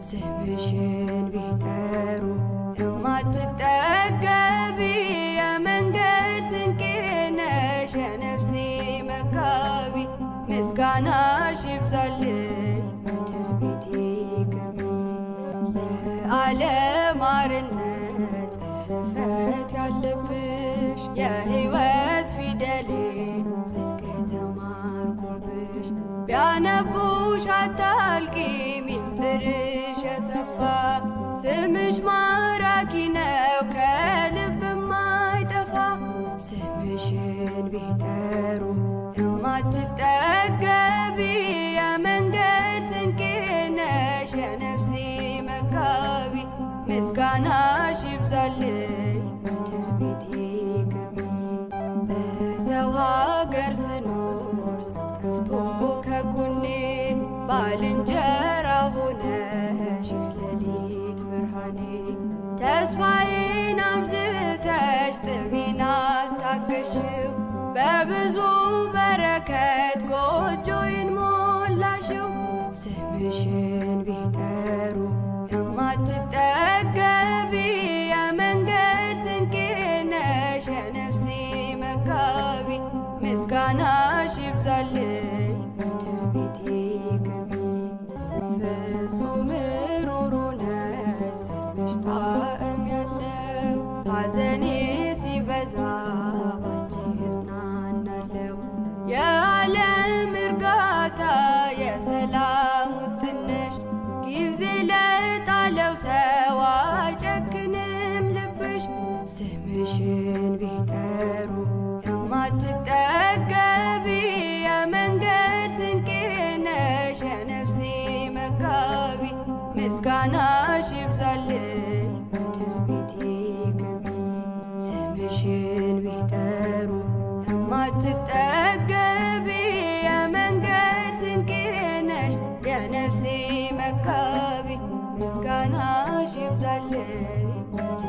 ስምሽን ቢጠሩ የማትጠገቢ የመንገድ ስንቄ ነሽ የነፍሴ መጋቢ ምስጋናሽ ይብዛልኝ ወደ ቤቴ ግቢ። የዓለም አርነት ጽሕፈት ያለብሽ የሕይወት ፊደሌ ጽድቅ የተማርኩብሽ ቢያነቡሽ አታልቂ ሚስጥርሽ የሰፋ ስምሽ ማራኪ ነው ከልብ የማይጠፋ ስምሽን ቢጠሩ የማትጠገቢ የመንገድ ስንቄ ነሽ የነፍሴ መጋቢ ምስጋናሽ ይብዛልኝ ወደ ቤቴ ግቢ። በሰው ሀገር ስኖር ጠፍቶ ከጎኔ ባልንጀራ ሆነሽ የሌሊት ብርሃኔ ተስፋዬን አብዝተሽ ጥሜን አስታገሽው በብዙ በረከት ጎጆዬን ሞላሽው። ስምሽን ቢጠሩ የማትጠገቢ የመንገድ ስንቄ ነሽ የነፍሴ መጋቢ ምስጋናሽ ይብዛልኝ ወደ ቤቴ ግቢ። ፍጹም ሩሩ ነሽ ስምሽ ጣዕም ያለው ሐዘኔ ሲበዛ ባንቺ እጽናናለሁ። የዓለም እርጋታ የሰላም ውጥንሽ ጊዜ ለጣለው ሰው አይጨክንም ልብሽ። ስምሽን ቢጠሩ የማትጠገቢ የመንገድ ስንቄ ነሽ የነፍሴ መጋቢ ምስጋናሽ ይብዛልኝ ወደ ቤቴ ግቢ። ስምሽን ቢጠሩ የማትጠገቢ የመንገድ ስንቄ ነሽ የነፍሴ መጋቢ ምስጋናሽ ይብዛልኝ ወደ